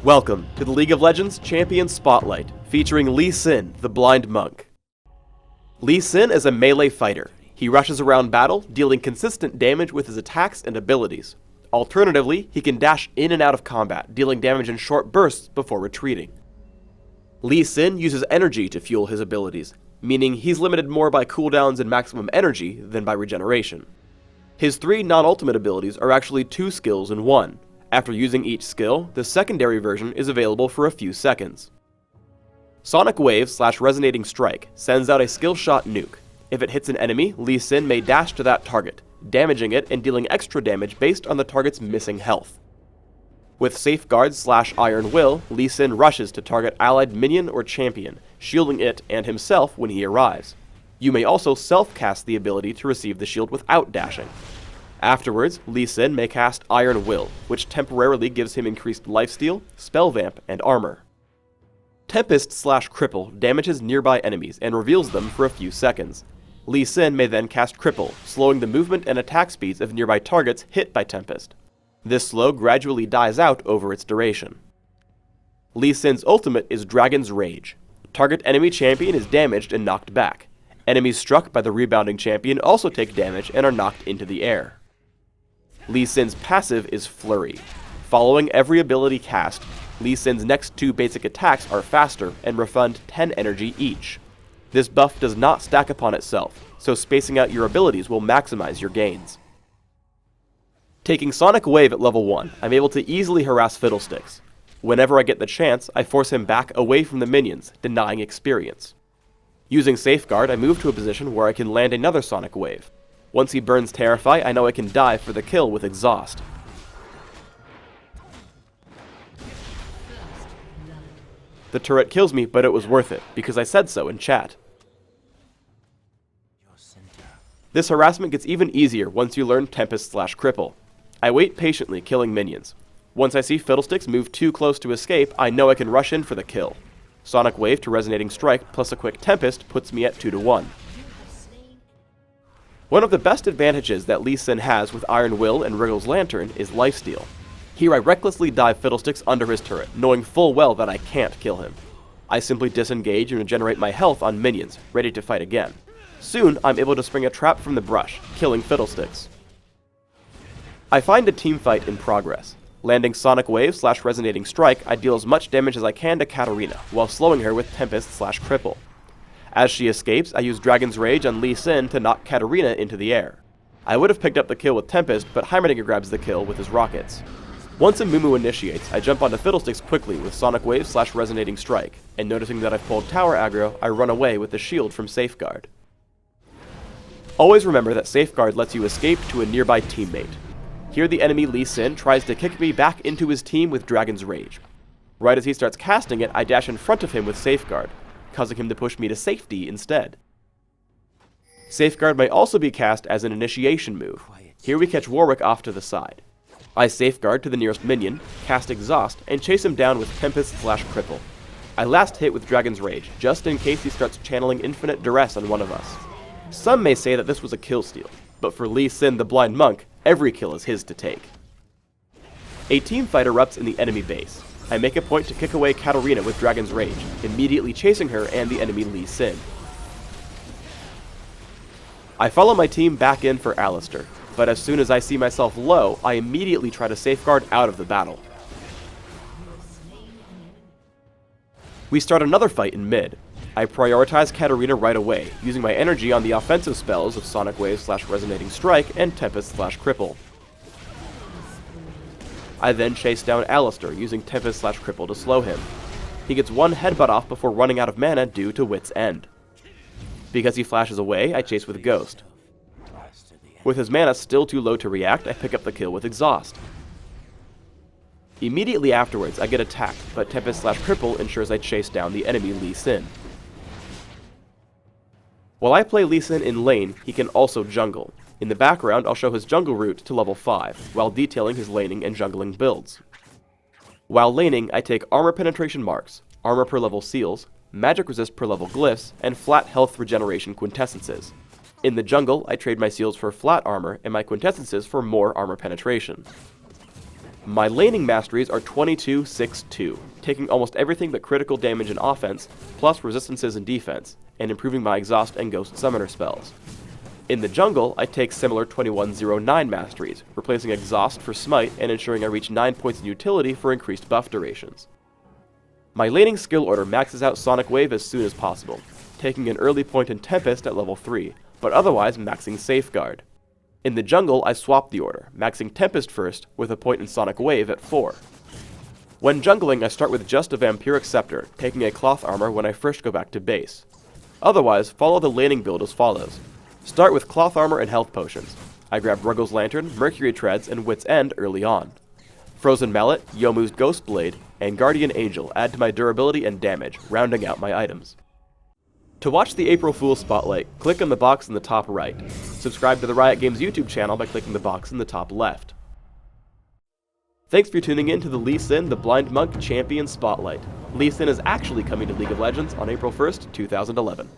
Welcome to the League of Legends Champion Spotlight, featuring Lee Sin, the Blind Monk. Lee Sin is a melee fighter. He rushes around battle, dealing consistent damage with his attacks and abilities. Alternatively, he can dash in and out of combat, dealing damage in short bursts before retreating. Lee Sin uses energy to fuel his abilities, meaning he's limited more by cooldowns and maximum energy than by regeneration. His 3 non-ultimate abilities are actually 2 skills in one. After using each skill, the secondary version is available for a few seconds. Sonic Wave / Resonating Strike sends out a skill shot nuke. If it hits an enemy, Lee Sin may dash to that target, damaging it and dealing extra damage based on the target's missing health. With Safeguard / Iron Will, Lee Sin rushes to target allied minion or champion, shielding it and himself when he arrives. You may also self-cast the ability to receive the shield without dashing. Afterwards, Lee Sin may cast Iron Will, which temporarily gives him increased lifesteal, spell vamp, and armor. Tempest / Cripple damages nearby enemies and reveals them for a few seconds. Lee Sin may then cast Cripple, slowing the movement and attack speeds of nearby targets hit by Tempest. This slow gradually dies out over its duration. Lee Sin's ultimate is Dragon's Rage. Target enemy champion is damaged and knocked back. Enemies struck by the rebounding champion also take damage and are knocked into the air. Lee Sin's passive is Flurry. Following every ability cast, Lee Sin's next 2 basic attacks are faster and refund 10 energy each. This buff does not stack upon itself, so spacing out your abilities will maximize your gains. Taking Sonic Wave at level 1, I'm able to easily harass Fiddlesticks. Whenever I get the chance, I force him back away from the minions, denying experience. Using Safeguard, I move to a position where I can land another Sonic Wave. Once he burns Terrify, I know I can dive for the kill with Exhaust. The turret kills me, but it was worth it, because I said so in chat. This harassment gets even easier once you learn Tempest / Cripple. I wait patiently, killing minions. Once I see Fiddlesticks move too close to escape, I know I can rush in for the kill. Sonic Wave to Resonating Strike plus a quick Tempest puts me at 2-1. One of the best advantages that Lee Sin has with Iron Will and Wriggle's Lantern is lifesteal. Here I recklessly dive Fiddlesticks under his turret, knowing full well that I can't kill him. I simply disengage and regenerate my health on minions, ready to fight again. Soon, I'm able to spring a trap from the brush, killing Fiddlesticks. I find a teamfight in progress. Landing Sonic Wave / Resonating Strike, I deal as much damage as I can to Katarina, while slowing her with Tempest / Cripple. As she escapes, I use Dragon's Rage on Lee Sin to knock Katarina into the air. I would have picked up the kill with Tempest, but Heimerdinger grabs the kill with his rockets. Once a Mumu initiates, I jump onto Fiddlesticks quickly with Sonic Wave / Resonating Strike, and noticing that I've pulled tower aggro, I run away with the shield from Safeguard. Always remember that Safeguard lets you escape to a nearby teammate. Here the enemy Lee Sin tries to kick me back into his team with Dragon's Rage. Right as he starts casting it, I dash in front of him with Safeguard, causing him to push me to safety instead. Safeguard may also be cast as an initiation move. Here we catch Warwick off to the side. I Safeguard to the nearest minion, cast Exhaust, and chase him down with Tempest / Cripple. I last hit with Dragon's Rage, just in case he starts channeling Infinite Duress on one of us. Some may say that this was a kill steal, but for Lee Sin the Blind Monk, every kill is his to take. A teamfight erupts in the enemy base. I make a point to kick away Katarina with Dragon's Rage, immediately chasing her and the enemy Lee Sin. I follow my team back in for Alistar, but as soon as I see myself low, I immediately try to Safeguard out of the battle. We start another fight in mid. I prioritize Katarina right away, using my energy on the offensive spells of Sonic Wave / Resonating Strike and Tempest / Cripple. I then chase down Alistar, using Tempest / Cripple to slow him. He gets one headbutt off before running out of mana due to Wit's End. Because he flashes away, I chase with Ghost. With his mana still too low to react, I pick up the kill with Exhaust. Immediately afterwards, I get attacked, but Tempest / Cripple ensures I chase down the enemy Lee Sin. While I play Lee Sin in lane, he can also jungle. In the background, I'll show his jungle route to level 5, while detailing his laning and jungling builds. While laning, I take armor penetration marks, armor per level seals, magic resist per level glyphs, and flat health regeneration quintessences. In the jungle, I trade my seals for flat armor and my quintessences for more armor penetration. My laning masteries are 22-6-2, taking almost everything but critical damage and offense, plus resistances and defense, and improving my exhaust and ghost summoner spells. In the jungle, I take similar 21-0-9 masteries, replacing exhaust for smite and ensuring I reach 9 points in utility for increased buff durations. My laning skill order maxes out Sonic Wave as soon as possible, taking an early point in Tempest at level 3, but otherwise maxing Safeguard. In the jungle, I swap the order, maxing Tempest first with a point in Sonic Wave at 4. When jungling, I start with just a Vampiric Scepter, taking a Cloth Armor when I first go back to base. Otherwise, follow the laning build as follows. Start with Cloth Armor and Health Potions. I grab Ruggles Lantern, Mercury Treads, and Wit's End early on. Frozen Mallet, Yomu's Ghost Blade, and Guardian Angel add to my durability and damage, rounding out my items. To watch the April Fool's Spotlight, click on the box in the top right. Subscribe to the Riot Games YouTube channel by clicking the box in the top left. Thanks for tuning in to the Lee Sin, the Blind Monk Champion Spotlight. Lee Sin is actually coming to League of Legends on April 1st, 2011.